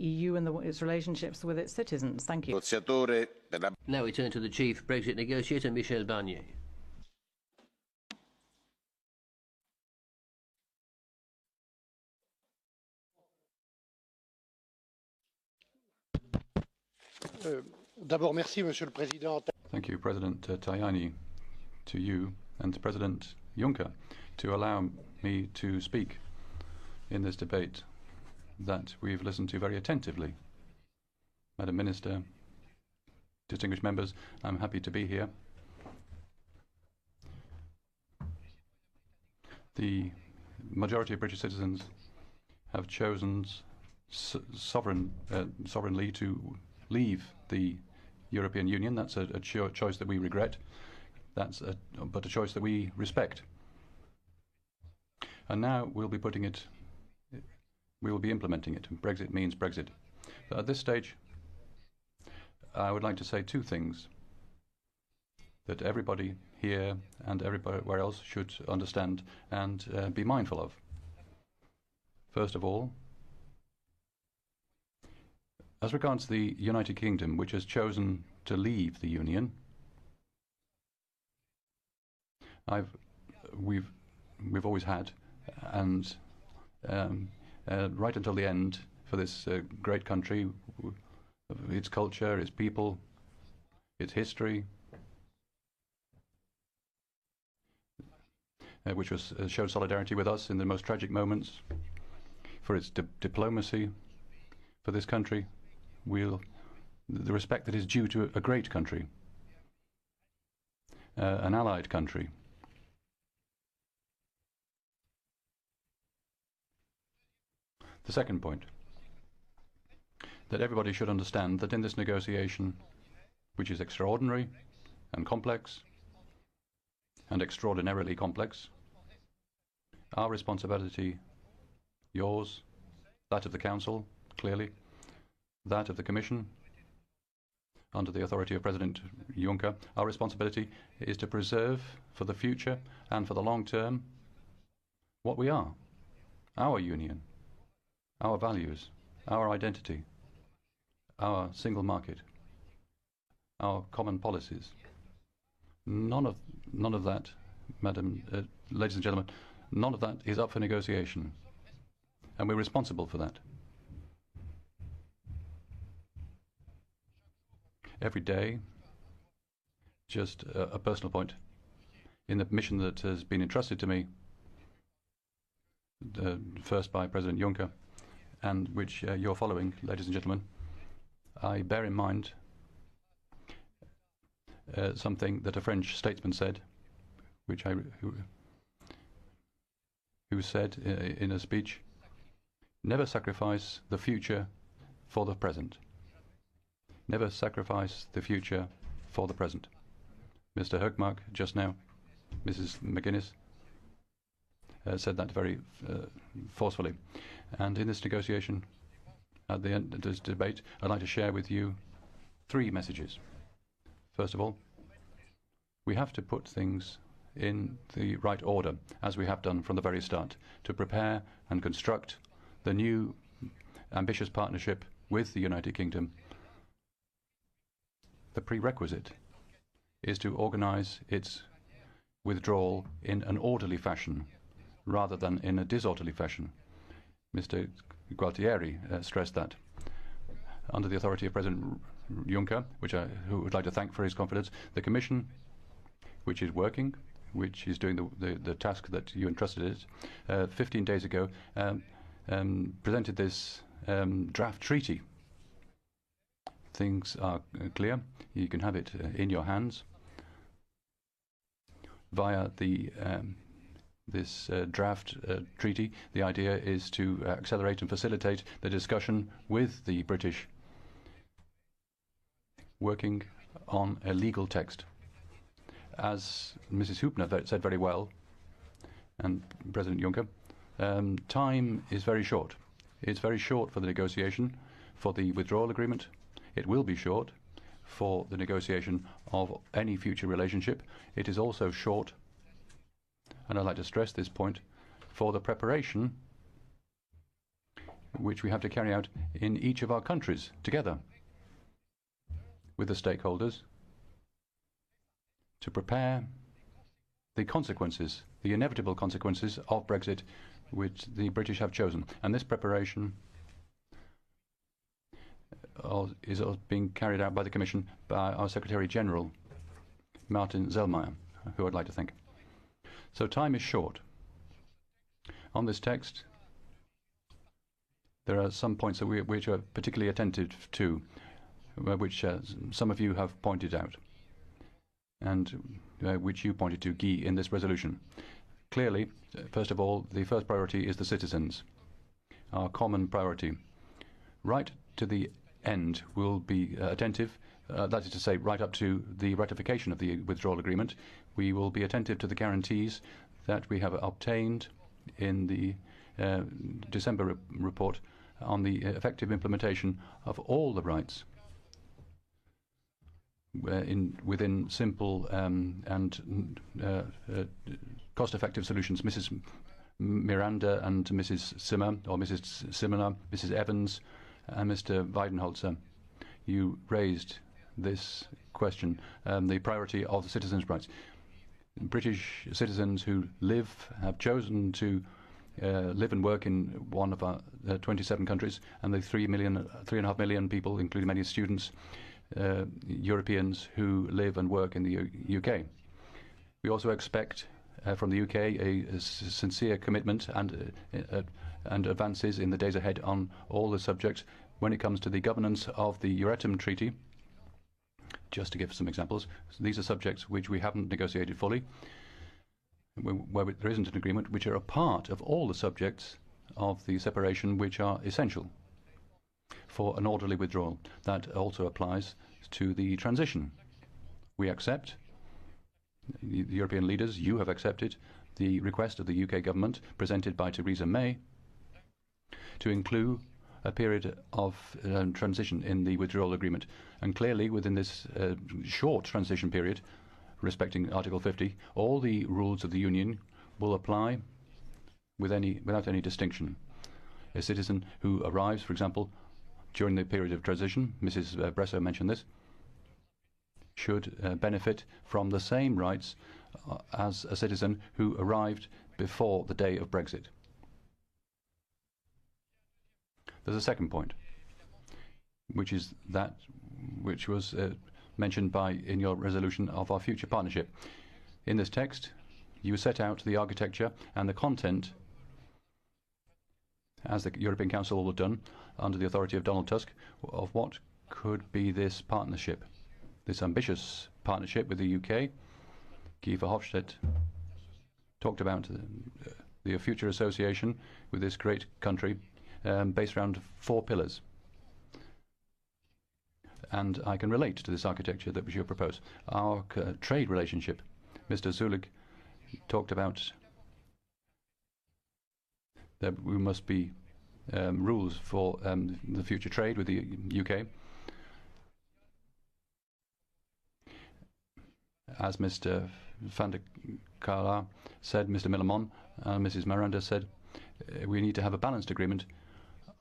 EU and its relationships with its citizens. Thank you. Now we turn to the chief Brexit negotiator, Michel Barnier. Thank you, President Tajani, to you and to President Juncker, to allow me to speak in this debate that we've listened to very attentively. Madam Minister, distinguished members, I'm happy to be here. The majority of British citizens have chosen sovereignly to leave the European Union. That's a choice that we regret. But a choice that we respect. And now we'll be implementing it. Brexit means Brexit. But at this stage, I would like to say two things that everybody here and everywhere else should understand and be mindful of. First of all, as regards the United Kingdom, which has chosen to leave the Union, we've always had, and right until the end, for this great country, its culture, its people, its history, which showed solidarity with us in the most tragic moments, for its diplomacy, for this country, the respect that is due to a great country, an allied country. The second point, that everybody should understand that in this negotiation, which is extraordinary and complex, and extraordinarily complex, our responsibility, yours, that of the Council, clearly, that of the Commission, under the authority of President Juncker, our responsibility is to preserve for the future and for the long term what we are, our union, our values, our identity, our single market, our common policies. None of that, ladies and gentlemen, none of that is up for negotiation, and we're responsible for that. Every day, just a personal point, in the mission that has been entrusted to me, first by President Juncker, and which you're following, ladies and gentlemen, I bear in mind something that a French statesman said, who said in a speech, "Never sacrifice the future for the present. Never sacrifice the future for the present." Mr. Hökmark just now, Mrs. McGuinness, said that very forcefully. And in this negotiation, at the end of this debate, I'd like to share with you three messages. First of all, we have to put things in the right order, as we have done from the very start, to prepare and construct the new ambitious partnership with the United Kingdom. The prerequisite is to organize its withdrawal in an orderly fashion rather than in a disorderly fashion. Mr. Gualtieri stressed that. Under the authority of President Juncker, who would like to thank for his confidence, the Commission, which is working, which is doing the task that you entrusted it, 15 days ago, presented this draft treaty. Things are clear. You can have it in your hands via this draft treaty. The idea is to accelerate and facilitate the discussion with the British, working on a legal text. As Mrs. Hübner said very well, and President Juncker, time is very short. It's very short for the negotiation for the withdrawal agreement. It will be short for the negotiation of any future relationship. It is also short, and I'd like to stress this point, for the preparation which we have to carry out in each of our countries together with the stakeholders to prepare the consequences, the inevitable consequences of Brexit, which the British have chosen. And this preparation is being carried out by the Commission by our Secretary General, Martin Zellmeyer, who I'd like to thank. So time is short. On this text, there are some points that which are particularly attentive to, which some of you have pointed out, and which you pointed to, Guy, in this resolution. Clearly, first of all, the first priority is the citizens, our common priority. Right to the end, we'll be attentive, that is to say, right up to the ratification of the withdrawal agreement. We will be attentive to the guarantees that we have obtained in the December report on the effective implementation of all the rights within simple and cost-effective solutions. Mrs. Miranda and Mrs. Simmer, or Mrs. Simmer, Mrs. Evans, and Mr. Weidenholzer, you raised this question, the priority of the citizens' rights. British citizens who have chosen to live and work in one of our 27 countries, and the 3.5 million people, including many students, Europeans who live and work in the UK. We also expect from the UK a sincere commitment and advances in the days ahead on all the subjects when it comes to the governance of the Euratom Treaty. Just to give some examples, these are subjects which we haven't negotiated fully, where there isn't an agreement, which are a part of all the subjects of the separation which are essential for an orderly withdrawal. That also applies to the transition. We accept, the European leaders, you have accepted the request of the UK government presented by Theresa May to include a period of transition in the withdrawal agreement. And clearly, within this short transition period, respecting Article 50, all the rules of the Union will apply without any distinction. A citizen who arrives, for example, during the period of transition, Mrs. Bresso mentioned this, should benefit from the same rights as a citizen who arrived before the day of Brexit. There's a second point, which is that which was mentioned in your resolution of our future partnership. In this text, you set out the architecture and the content, as the European Council will have done under the authority of Donald Tusk, of what could be this partnership, this ambitious partnership with the UK. Guy Verhofstadt talked about the future association with this great country based around 4 pillars. And I can relate to this architecture that you propose. Our trade relationship. Mr. Zulik talked about that we must be rules for the future trade with the UK. As Mr. van der Kala said, Mr. Millamon and Mrs. Miranda said, we need to have a balanced agreement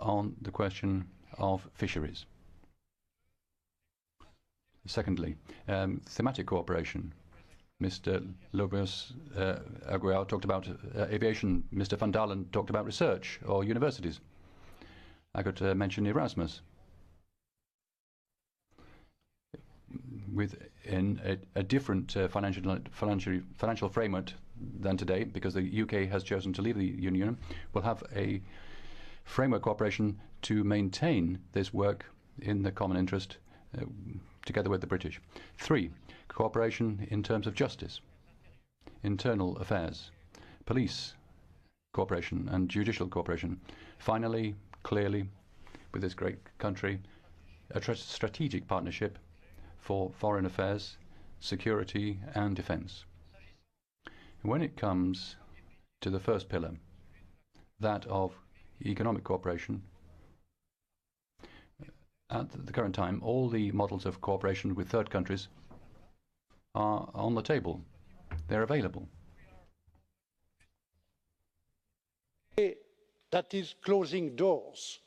on the question of fisheries. Secondly, thematic cooperation. Mr. Lopez Aguilar talked about aviation. Mr. Van Dalen talked about research or universities. I could mention Erasmus. Within a different financial framework than today, because the UK has chosen to leave the Union, we'll have a framework cooperation to maintain this work in the common interest together with the British. 3, cooperation in terms of justice, internal affairs, police cooperation and judicial cooperation. Finally, clearly, with this great country, a strategic partnership for foreign affairs, security and defence. When it comes to the first pillar, that of economic cooperation, at the current time, all the models of cooperation with third countries are on the table. They're available. that is closing doors.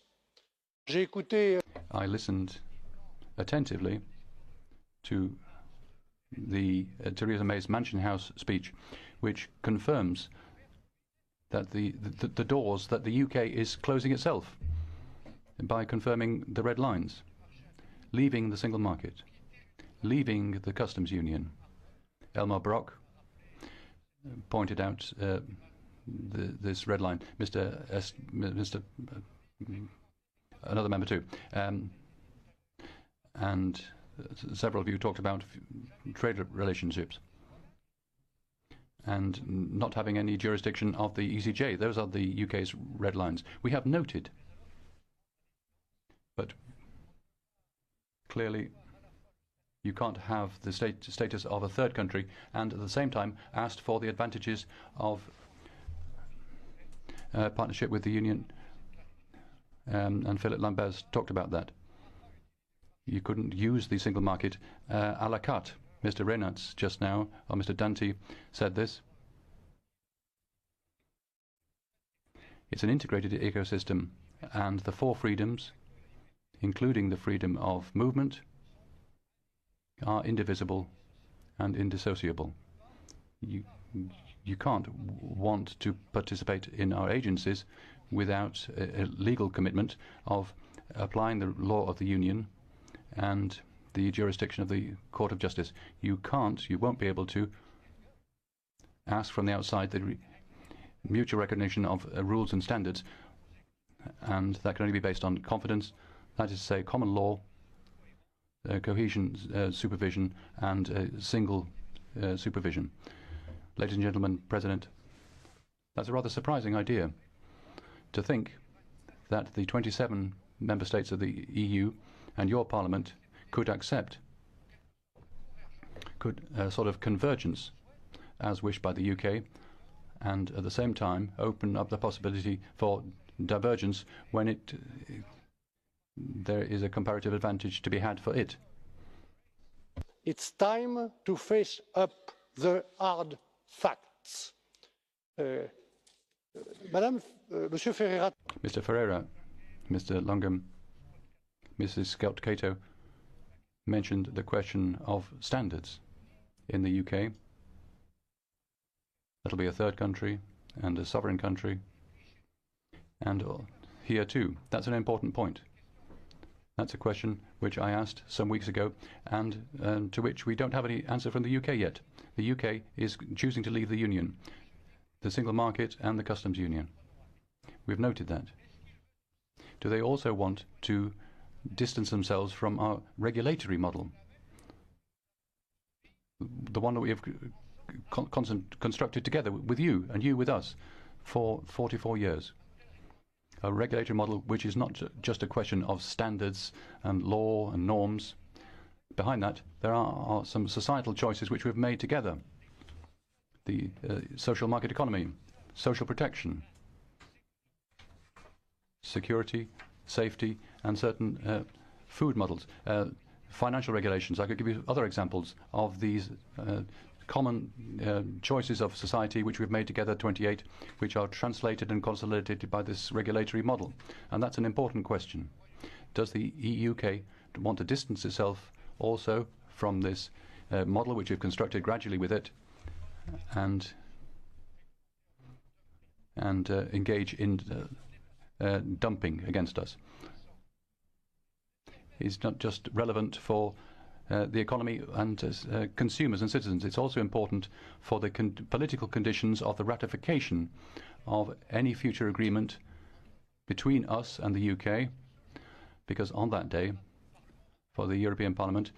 J'ai écouté. I listened attentively to the Theresa May's Mansion House speech, which confirms that the doors that the UK is closing itself by confirming the red lines, leaving the single market, leaving the customs union. Elmar Brok pointed out this red line. Another member too, and several of you talked about trade relationships and not having any jurisdiction of the ECJ. Those are the UK's red lines. We have noted, but clearly you can't have the status of a third country and at the same time asked for the advantages of partnership with the Union. And Philip Lambert's talked about that. You couldn't use the single market à la carte. Mr. Reynolds just now, or Mr. Dante, said this. It's an integrated ecosystem, and the four freedoms, including the freedom of movement, are indivisible and indissociable. You can't want to participate in our agencies without a legal commitment of applying the law of the Union and the jurisdiction of the Court of Justice. You won't be able to ask from the outside the mutual recognition of rules and standards, and that can only be based on confidence, that is to say common law, cohesion, supervision, and single supervision. Ladies and gentlemen, President, that's a rather surprising idea, to think that the 27 member states of the EU and your Parliament could accept sort of convergence as wished by the UK, and at the same time open up the possibility for divergence when there is a comparative advantage to be had for it. It's time to face up the hard facts. Monsieur Ferreira. Mr. Ferreira, Mr. Longam, Mrs. Scout-Cato mentioned the question of standards in the UK. That'll be a third country and a sovereign country. And here too, that's an important point. That's a question which I asked some weeks ago and to which we don't have any answer from the UK yet. The UK is choosing to leave the Union, the single market and the customs union. We've noted that. Do they also want to distance themselves from our regulatory model, the one that we have constructed together with you and you with us for 44 years? A regulatory model which is not just a question of standards and law and norms. Behind that, there are some societal choices which we've made together. The social market economy, social protection, security, safety, and certain food models, financial regulations. I could give you other examples of these common choices of society which we've made together, 28, which are translated and consolidated by this regulatory model. And that's an important question. Does the UK want to distance itself also from this model which we've constructed gradually with it and engage in dumping against us? It's not just relevant for the economy and consumers and citizens. It's also important for the political conditions of the ratification of any future agreement between us and the UK, because on that day, for the European Parliament,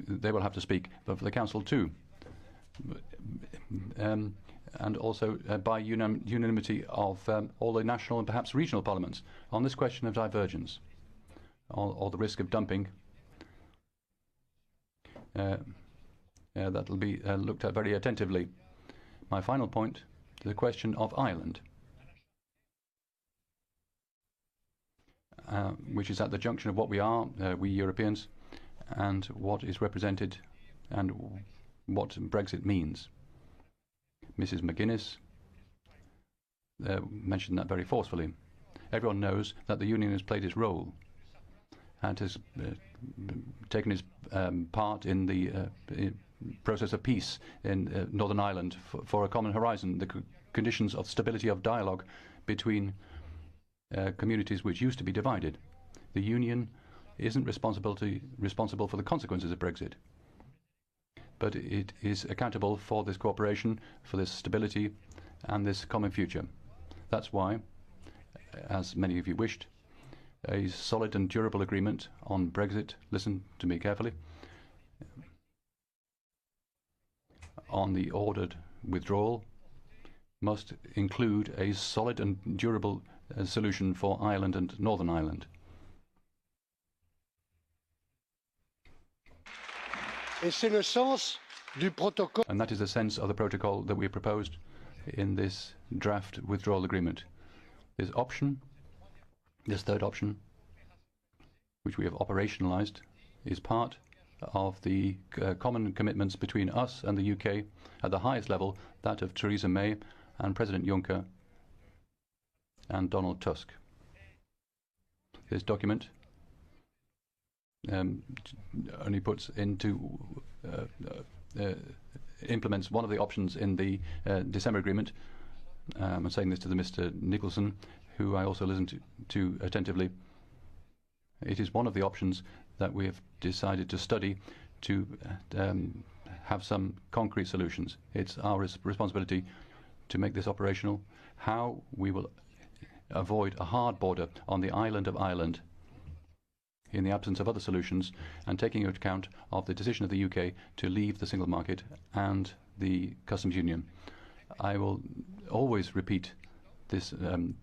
they will have to speak, but for the Council too. And also by unanimity of all the national and perhaps regional parliaments on this question of divergence or the risk of dumping. That will be looked at very attentively. My final point, the question of Ireland, which is at the junction of what we are, we Europeans, and what is represented and what Brexit means. Mrs. McGuinness mentioned that very forcefully. Everyone knows that the Union has played its role and has taken its part in the process of peace in Northern Ireland for a common horizon, the conditions of stability of dialogue between communities which used to be divided. The Union isn't responsible for the consequences of Brexit, but it is accountable for this cooperation, for this stability and this common future. That's why, as many of you wished, a solid and durable agreement on Brexit, listen to me carefully, on the ordered withdrawal must include a solid and durable solution for Ireland and Northern Ireland. And that is the sense of the protocol that we proposed in this draft withdrawal agreement. This option, this third option, which we have operationalised, is part of the common commitments between us and the UK at the highest level, that of Theresa May and President Juncker and Donald Tusk. This document only puts into implements one of the options in the December agreement. I'm saying this to the Mr. Nicholson, who I also listened to attentively. It is one of the options that we have decided to study to have some concrete solutions. It's our responsibility to make this operational. How we will avoid a hard border on the island of Ireland in the absence of other solutions, and taking into account of the decision of the UK to leave the single market and the customs union. I will always repeat this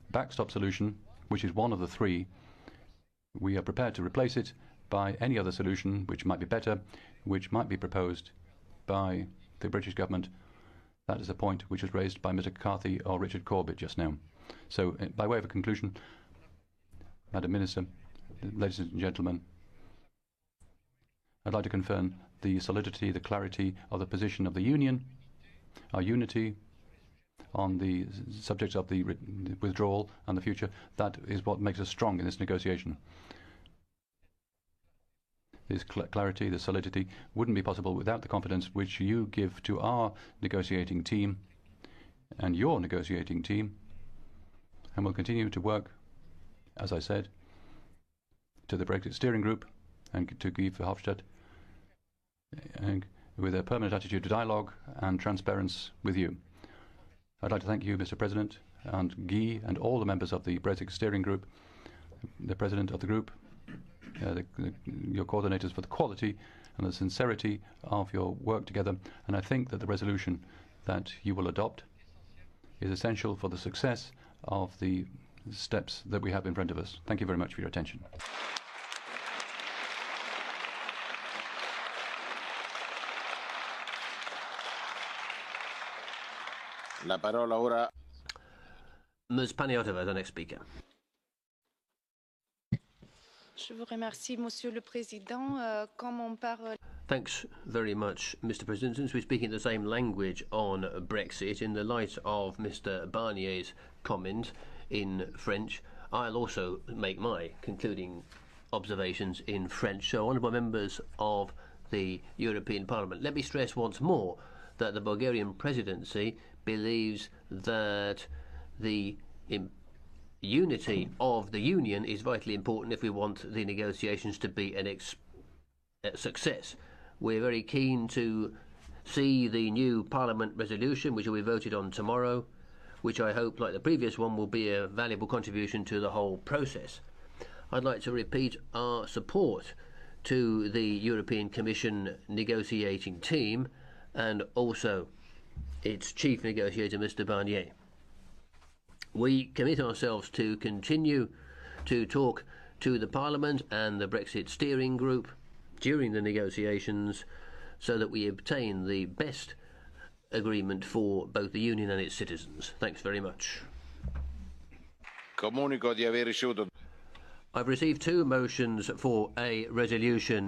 backstop solution, which is one of the three. We are prepared to replace it by any other solution which might be better, which might be proposed by the British government. That is a point which was raised by Mr. McCarthy or Richard Corbett just now. So, by way of a conclusion, Madam Minister, ladies and gentlemen, I'd like to confirm the solidity, the clarity of the position of the Union, our unity on the subject of the withdrawal and the future. That is what makes us strong in this negotiation. This clarity, this solidity wouldn't be possible without the confidence which you give to our negotiating team and your negotiating team, and we'll continue to work, as I said, to the Brexit Steering Group and to Guy Verhofstadt, and with a permanent attitude to dialogue and transparency with you. I'd like to thank you, Mr. President, and Guy and all the members of the Brexit Steering Group, the President of the Group, your coordinators, for the quality and the sincerity of your work together. And I think that the resolution that you will adopt is essential for the success of the steps that we have in front of us. Thank you very much for your attention. La parola ora. Ms. Paniotova, the next speaker. Je vous remercie, Monsieur le Président. Comme on parle... Thanks very much, Mr. President. Since we're speaking the same language on Brexit, in the light of Mr. Barnier's comment in French, I'll also make my concluding observations in French. So, honourable members of the European Parliament, let me stress once more that the Bulgarian presidency believes that the unity of the Union is vitally important if we want the negotiations to be a success. We're very keen to see the new Parliament resolution, which will be voted on tomorrow, which I hope, like the previous one, will be a valuable contribution to the whole process. I'd like to repeat our support to the European Commission negotiating team and also its chief negotiator, Mr. Barnier. We commit ourselves to continue to talk to the Parliament and the Brexit Steering Group during the negotiations so that we obtain the best agreement for both the Union and its citizens. Thanks very much. Comunico di aver ricevuto. I've received two motions for a resolution